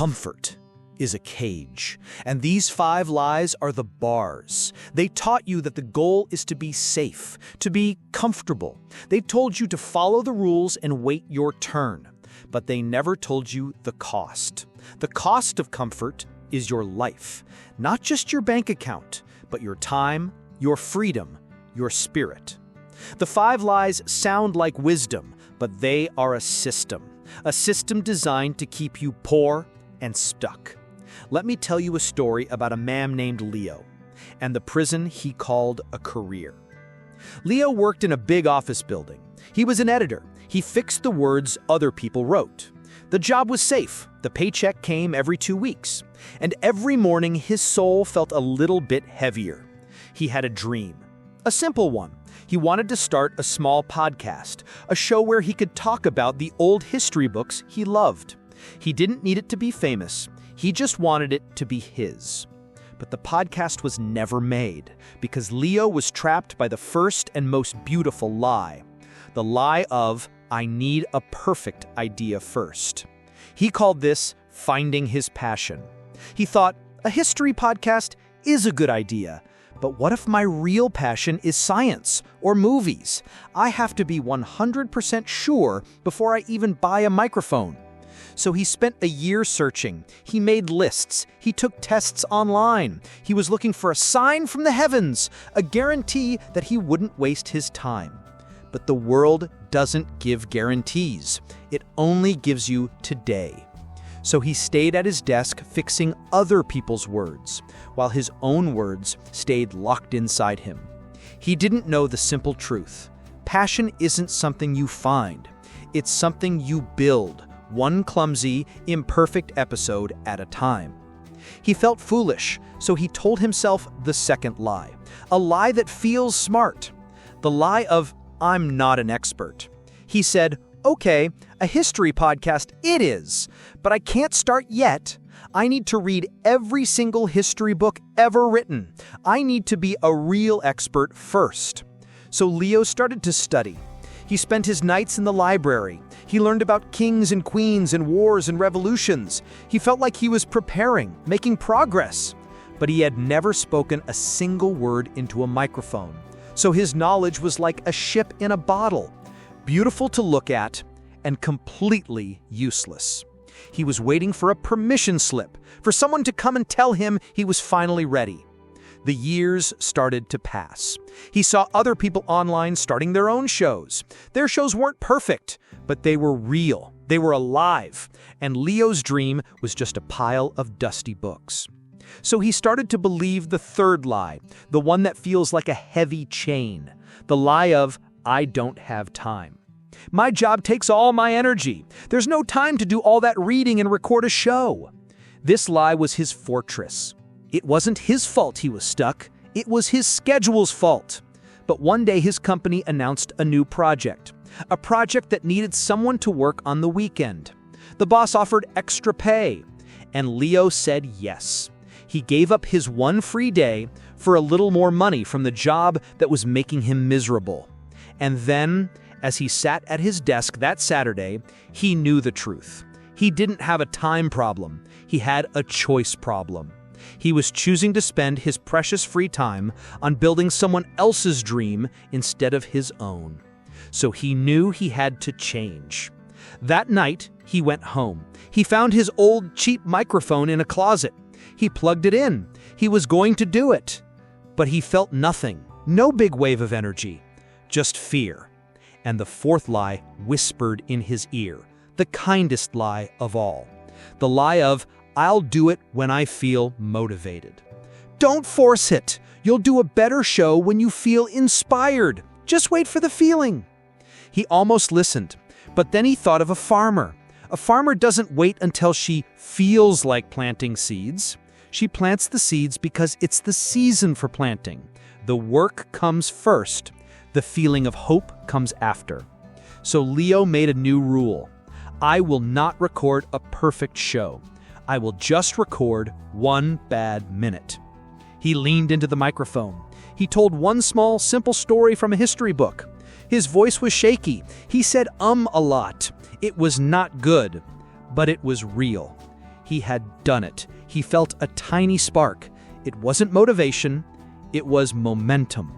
Comfort is a cage, and these 5 lies are the bars. They taught you that the goal is to be safe, to be comfortable. They told you to follow the rules and wait your turn, but they never told you the cost. The cost of comfort is your life, not just your bank account, but your time, your freedom, your spirit. The 5 lies sound like wisdom, but they are a system designed to keep you poor and stuck. Let me tell you a story about a man named Leo and the prison he called a career. Leo worked in a big office building. He was an editor. He fixed the words other people wrote. The job was safe. The paycheck came every 2 weeks. And every morning his soul felt a little bit heavier. He had a dream, a simple one. He wanted to start a small podcast, a show where he could talk about the old history books he loved. He didn't need it to be famous. He just wanted it to be his. But the podcast was never made because Leo was trapped by the first and most beautiful lie. The lie of, I need a perfect idea first. He called this finding his passion. He thought, a history podcast is a good idea. But what if my real passion is science or movies? I have to be 100% sure before I even buy a microphone. So he spent a year searching. He made lists. He took tests online. He was looking for a sign from the heavens, a guarantee that he wouldn't waste his time. But the world doesn't give guarantees. It only gives you today. So he stayed at his desk fixing other people's words, while his own words stayed locked inside him. He didn't know the simple truth. Passion isn't something you find. It's something you build, one clumsy, imperfect episode at a time. He felt foolish, so he told himself the second lie, a lie that feels smart. The lie of, I'm not an expert. He said, okay, a history podcast it is, but I can't start yet. I need to read every single history book ever written. I need to be a real expert first. So Leo started to study. He spent his nights in the library. He learned about kings and queens and wars and revolutions. He felt like he was preparing, making progress. But he had never spoken a single word into a microphone. So his knowledge was like a ship in a bottle. Beautiful to look at, and completely useless. He was waiting for a permission slip, for someone to come and tell him he was finally ready. The years started to pass. He saw other people online starting their own shows. Their shows weren't perfect, but they were real. They were alive. And Leo's dream was just a pile of dusty books. So he started to believe the third lie, the one that feels like a heavy chain, the lie of, I don't have time. My job takes all my energy. There's no time to do all that reading and record a show. This lie was his fortress. It wasn't his fault he was stuck. It was his schedule's fault. But one day his company announced a new project, a project that needed someone to work on the weekend. The boss offered extra pay, and Leo said yes. He gave up his one free day for a little more money from the job that was making him miserable. And then, as he sat at his desk that Saturday, he knew the truth. He didn't have a time problem. He had a choice problem. He was choosing to spend his precious free time on building someone else's dream instead of his own. So he knew he had to change. That night, he went home. He found his old cheap microphone in a closet. He plugged it in. He was going to do it. But he felt nothing, no big wave of energy. Just fear. And the fourth lie whispered in his ear, the kindest lie of all. The lie of, I'll do it when I feel motivated. Don't force it. You'll do a better show when you feel inspired. Just wait for the feeling. He almost listened, but then he thought of a farmer. A farmer doesn't wait until she feels like planting seeds. She plants the seeds because it's the season for planting. The work comes first. The feeling of hope comes after. So Leo made a new rule. I will not record a perfect show. I will just record one bad minute. He leaned into the microphone. He told one small, simple story from a history book. His voice was shaky. He said a lot. It was not good, but it was real. He had done it. He felt a tiny spark. It wasn't motivation, it was momentum.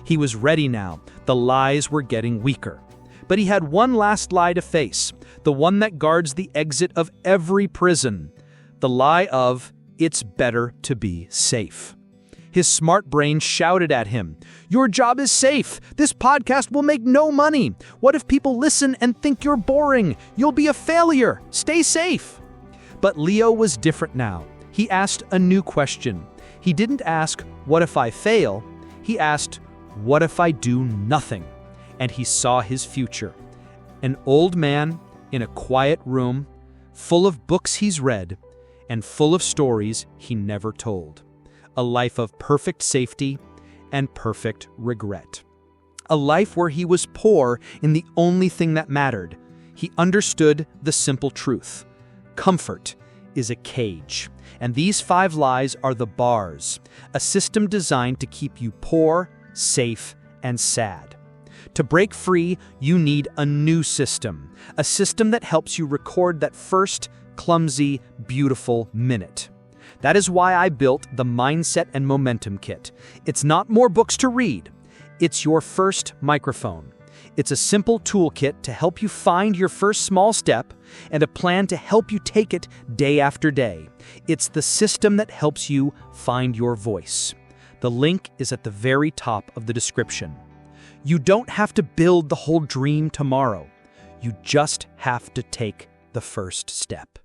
He was ready now. The lies were getting weaker. But he had one last lie to face, the one that guards the exit of every prison. The lie of, it's better to be safe. His smart brain shouted at him, "Your job is safe. This podcast will make no money. What if people listen and think you're boring? You'll be a failure. Stay safe." But Leo was different now. He asked a new question. He didn't ask, "What if I fail?" He asked, "What if I do nothing?" And he saw his future. An old man in a quiet room, full of books he's read, and full of stories he never told. A life of perfect safety and perfect regret. A life where he was poor in the only thing that mattered. He understood the simple truth. Comfort is a cage, and these 5 lies are the bars, a system designed to keep you poor, safe, and sad. To break free, you need a new system, a system that helps you record that first, clumsy, beautiful minute. That is why I built the Mindset and Momentum Kit. It's not more books to read. It's your first microphone. It's a simple toolkit to help you find your first small step and a plan to help you take it day after day. It's the system that helps you find your voice. The link is at the very top of the description. You don't have to build the whole dream tomorrow. You just have to take the first step.